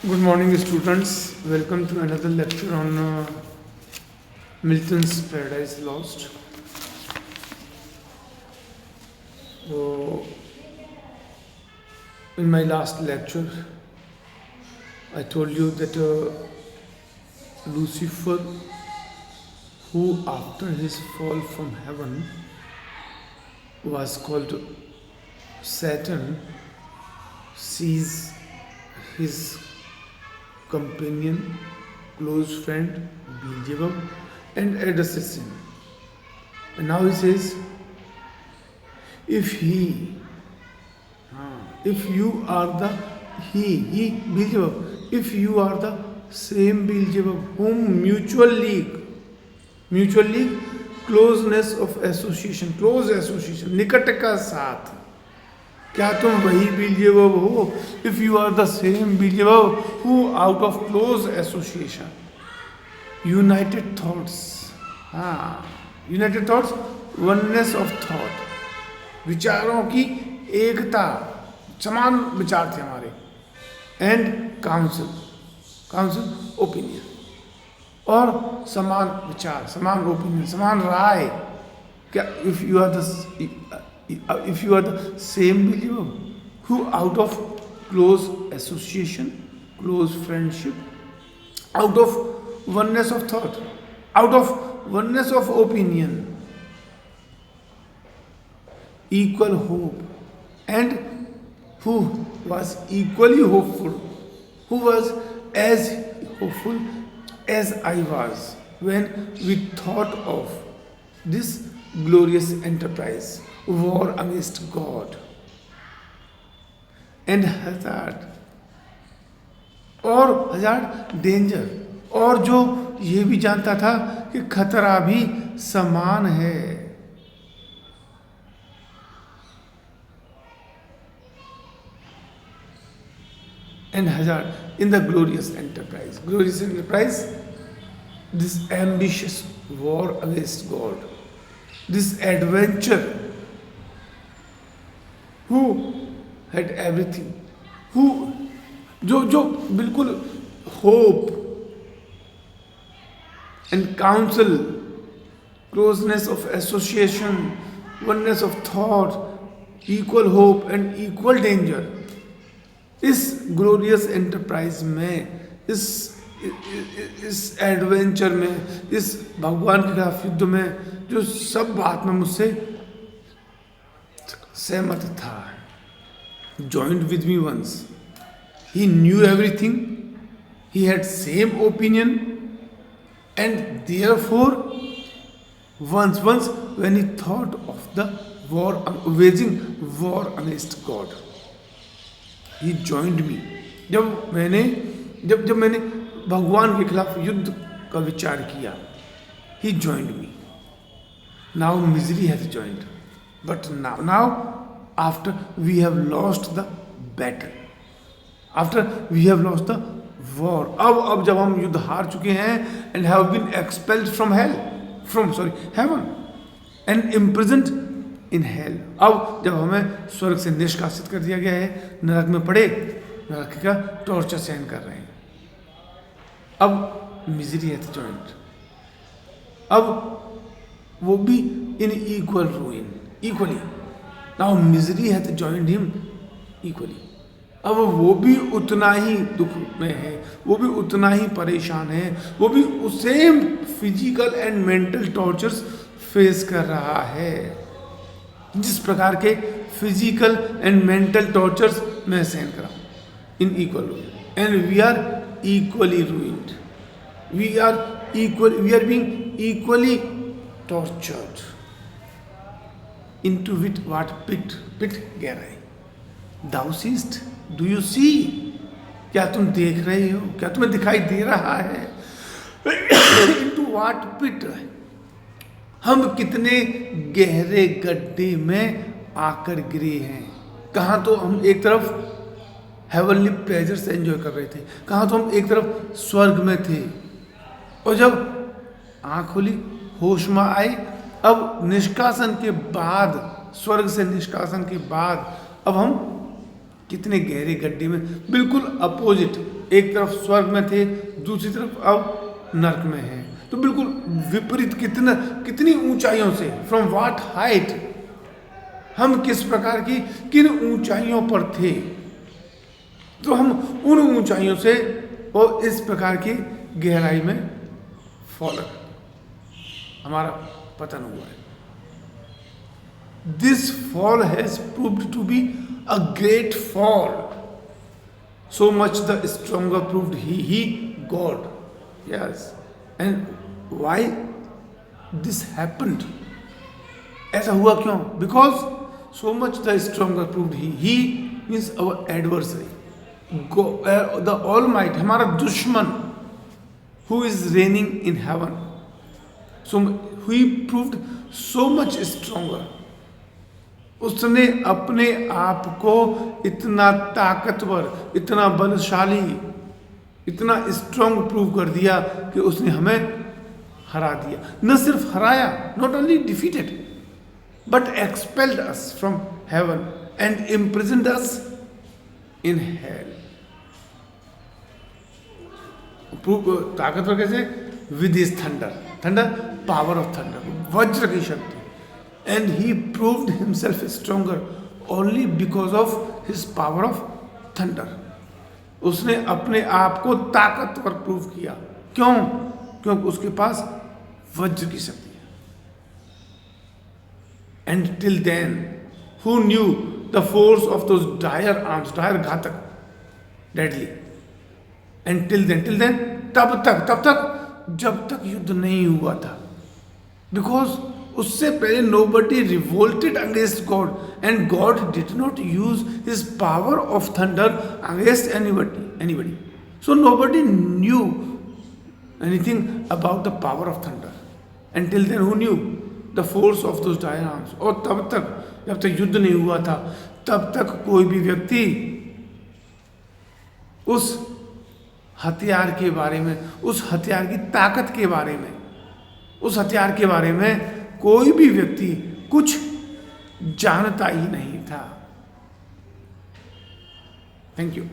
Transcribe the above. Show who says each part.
Speaker 1: Good morning, students. Welcome to another lecture on Milton's Paradise Lost. So, in my last lecture, I told you that Lucifer, who after his fall from heaven was called Satan, sees his companion, close friend, Beelzebub, and addresses him. And now he says, if you are the Beelzebub, if you are the same Beelzebub whom mutual league, closeness of association, close association, निकट का साथ, क्या तुम वही Beelzebub हो? If you are the same Beelzebub who out of close association, united thoughts, united thoughts, oneness of thought, विचारों की एकता, समान विचार थे हमारे, एंड काउंसिल ओपिनियन, और समान विचार, समान ओपिनियन, समान राय, क्या if you are the same believer who out of close association, close friendship, out of oneness of thought, out of oneness of opinion, equal hope, and who was equally hopeful, who was as hopeful as I was when we thought of this glorious enterprise, war against God, and hazard danger, और जो ये भी जानता था कि खतरा भी समान है. And hazard in the glorious enterprise, this ambitious war against God, this adventure, who had everything, who जो बिल्कुल hope and counsel, closeness of association, oneness of thought, equal hope and equal danger, इस glorious enterprise में, इस adventure में, इस भगवान के खिलाफ युद्ध में, जो सब बात में मुझसे सहमत था. Joined with me once. He knew everything. He had same opinion, and therefore once when he thought of the war, waging war against God, he joined me. जब मैंने भगवान के खिलाफ युद्ध का विचार किया, he joined me. Now misery has joined. But now, after we have lost the battle, after we have lost the war, अब जब हम युद्ध हार चुके हैं, and have been expelled from heaven, and imprisoned in hell, अब जब हमें स्वर्ग से निष्कासित कर दिया गया है, नरक में पड़े, नरक का टॉर्चर सहन कर रहे हैं, अब मिजरी है जॉइंट, अब वो भी in equal रूइन, equally. Now misery hath joined him equally. अब वो भी उतना ही दुख में है, वो भी उतना ही परेशान है, वो भी same physical and mental tortures face कर रहा है, जिस प्रकार के फिजिकल एंड मेंटल टॉर्चर्स मैं सहन कर रहा हूँ, in equal, and we are equally ruined, we are being equally tortured. Into what pit गहराई. Thou seest, do you see? क्या तुम देख रहे हो? क्या तुम्हें दिखाई दे रहा है? Into what pit? हम कितने गहरे गड्ढे में आकर गिरे हैं. कहाँ तो हम एक तरफ हेवनली प्लेजर्स एंजॉय कर रहे थे, कहाँ तो हम एक तरफ स्वर्ग में थे, और जब आँख खोली, होश में आए, अब निष्कासन के बाद, स्वर्ग से निष्कासन के बाद, अब हम कितने गहरे गड्ढे में, बिल्कुल अपोजिट, एक तरफ स्वर्ग में थे, दूसरी तरफ अब नरक में हैं। तो बिल्कुल विपरीत, कितनी ऊंचाइयों से, फ्रॉम व्हाट हाइट, हम किस प्रकार की, किन ऊंचाइयों पर थे, तो हम उन ऊंचाइयों से और इस प्रकार की गहराई में फॉलन, हमारा पतन हुआ है। This fall has proved to be a great fall, so much the stronger proved he God. Yes. And why this happened? ऐसा हुआ क्यों? Because so much the stronger proved he means our adversary, the Almighty, हमारा दुश्मन, who is reigning in heaven, so he proved so much stronger. उसने अपने आप को इतना ताकतवर, इतना बलशाली, इतना स्ट्रॉन्ग प्रूव कर दिया कि उसने हमें हरा दिया। न सिर्फ हराया, not only defeated, but expelled us from heaven and imprisoned us in hell. ताकतवर कैसे? With his thunder, power of thunder, वज्र की शक्ति। And he proved himself stronger only because of his power of thunder. उसने अपने आप को ताकतवर प्रूव किया। क्यों? क्योंकि उसके पास वज्र की शक्ति है। And till then, who knew the force of those dire arms, dire घातक, deadly. And till then, तब तक जब तक युद्ध नहीं हुआ था। Because उससे पहले nobody revolted against God and God did not use his power of thunder against anybody. So nobody knew anything about the power of thunder. Until then, who knew the force of those dire arms? और तब तक, जब तक युद्ध नहीं हुआ था, तब तक कोई भी व्यक्ति उस हथियार के बारे में, उस हथियार की ताकत के बारे में, उस हथियार के बारे में कोई भी व्यक्ति कुछ जानता ही नहीं था। Thank you.